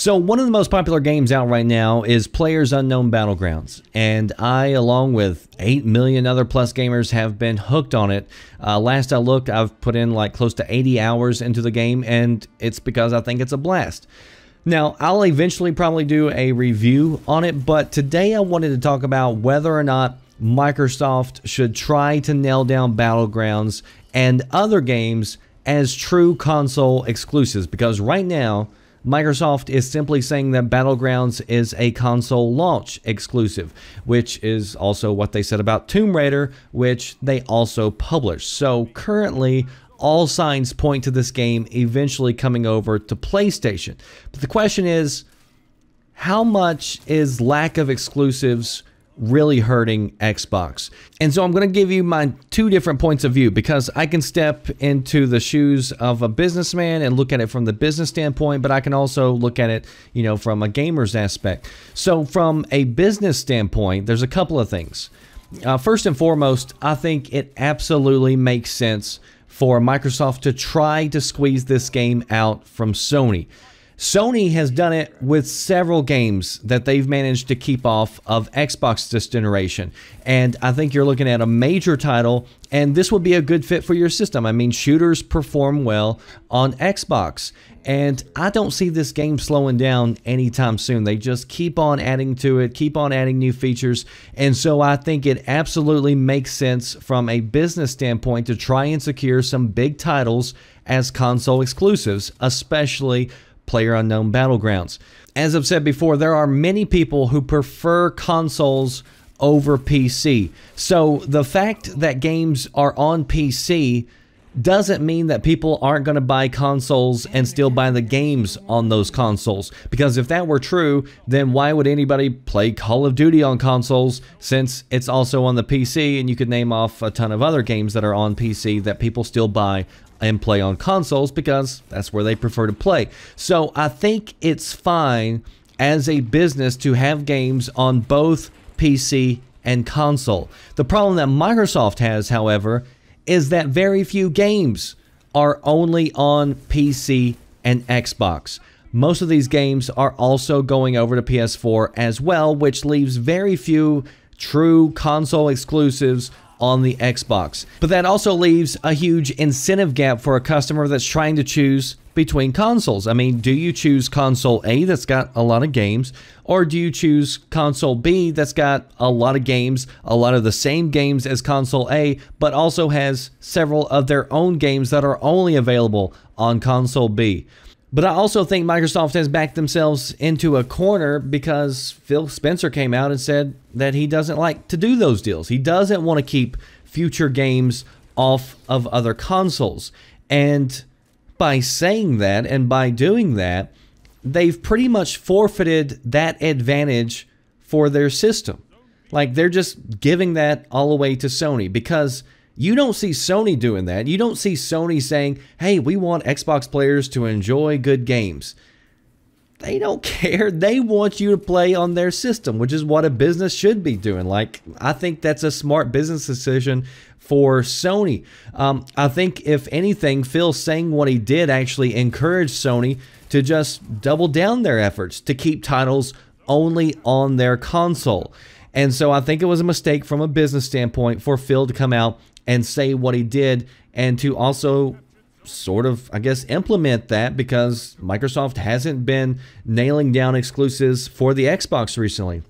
So one of the most popular games out right now is PlayerUnknown's Battlegrounds, and I, along with 8 million other plus gamers, have been hooked on it. Last I looked, I've put in like close to 80 hours into the game, and it's because I think it's a blast. Now, I'll eventually probably do a review on it, but today I wanted to talk about whether or not Microsoft should try to nail down Battlegrounds and other games as true console exclusives, because right now Microsoft is simply saying that Battlegrounds is a console launch exclusive, which is also what they said about Tomb Raider, which they also published. So currently, all signs point to this game eventually coming over to PlayStation. But the question is, how much is lack of exclusives really hurting Xbox? And so I'm going to give you my two different points of view, because I can step into the shoes of a businessman and look at it from the business standpoint, but I can also look at it, from a gamer's aspect. So from a business standpoint, there's a couple of things. First and foremost, I think it absolutely makes sense for Microsoft to try to squeeze this game out from Sony. Sony has done it with several games that they've managed to keep off of Xbox this generation. And I think you're looking at a major title, and this would be a good fit for your system. I mean, shooters perform well on Xbox, and I don't see this game slowing down anytime soon. They just keep on adding to it, keep on adding new features, and so I think it absolutely makes sense from a business standpoint to try and secure some big titles as console exclusives, especially PlayerUnknown's Battlegrounds. As I've said before, there are many people who prefer consoles over PC. So the fact that games are on PC doesn't mean that people aren't going to buy consoles and still buy the games on those consoles. Because if that were true, then why would anybody play Call of Duty on consoles, since it's also on the PC, and you could name off a ton of other games that are on PC that people still buy and play on consoles because that's where they prefer to play. So I think it's fine as a business to have games on both PC and console. The problem that Microsoft has, however, is that very few games are only on PC and Xbox. Most of these games are also going over to PS4 as well, which leaves very few true console exclusives on the Xbox. But that also leaves a huge incentive gap for a customer that's trying to choose between consoles. I mean, do you choose console A that's got a lot of games, or do you choose console B that's got a lot of games, a lot of the same games as console A, but also has several of their own games that are only available on console B? But I also think Microsoft has backed themselves into a corner, because Phil Spencer came out and said that he doesn't like to do those deals. He doesn't want to keep future games off of other consoles. And by saying that and by doing that, they've pretty much forfeited that advantage for their system. Like, they're just giving that all away to Sony, because you don't see Sony doing that. You don't see Sony saying, hey, we want Xbox players to enjoy good games. They don't care. They want you to play on their system, which is what a business should be doing. Like, I think that's a smart business decision for Sony. I think, if anything, Phil saying what he did actually encouraged Sony to just double down their efforts to keep titles only on their console. And so I think it was a mistake from a business standpoint for Phil to come out and say what he did, and to also sort of, I guess, implement that, because Microsoft hasn't been nailing down exclusives for the Xbox recently.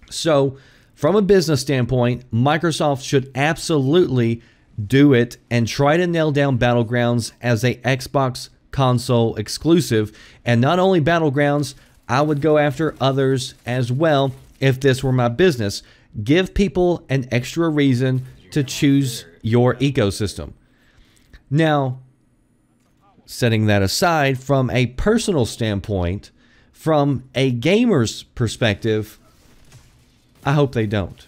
So from a business standpoint, Microsoft should absolutely do it and try to nail down Battlegrounds as a Xbox console exclusive. And not only Battlegrounds, I would go after others as well if this were my business. Give people an extra reason to choose your ecosystem. Now, setting that aside, from a personal standpoint, from a gamer's perspective, I hope they don't.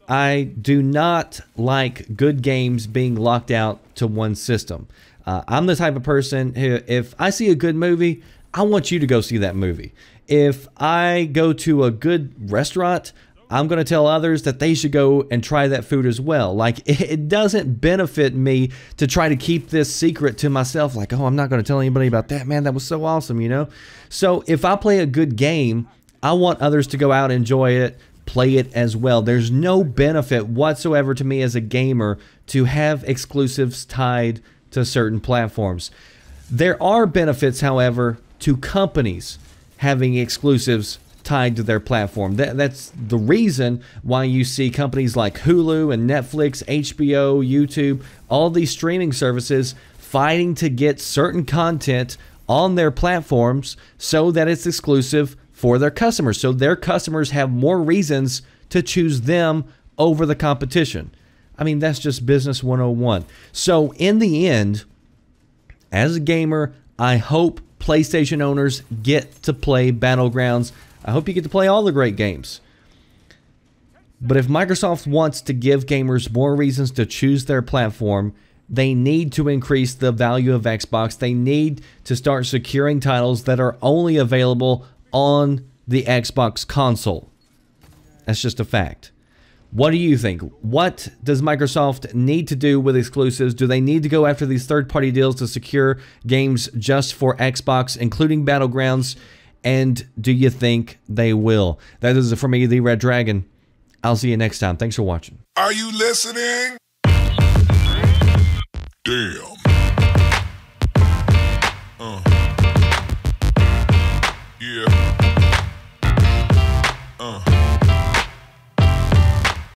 I do not like good games being locked out to one system. I'm the type of person who, if I see a good movie, I want you to go see that movie. If I go to a good restaurant, I'm going to tell others that they should go and try that food as well. Like, it doesn't benefit me to try to keep this secret to myself. Like, oh, I'm not going to tell anybody about that. Man, that was so awesome, you know? So if I play a good game, I want others to go out and enjoy it, play it as well. There's no benefit whatsoever to me as a gamer to have exclusives tied to certain platforms. There are benefits, however, to companies having exclusives tied to their platform. That's the reason why you see companies like Hulu and Netflix, HBO, YouTube, all these streaming services fighting to get certain content on their platforms so that it's exclusive for their customers. So their customers have more reasons to choose them over the competition. I mean, that's just business 101. So in the end, as a gamer, I hope PlayStation owners get to play Battlegrounds. I hope you get to play all the great games. But if Microsoft wants to give gamers more reasons to choose their platform, they need to increase the value of Xbox. They need to start securing titles that are only available on the Xbox console. That's just a fact. What do you think? What does Microsoft need to do with exclusives? Do they need to go after these third-party deals to secure games just for Xbox, including Battlegrounds? And do you think they will? That is it for me, the Red Dragon. I'll see you next time. Thanks for watching. Are you listening? Damn.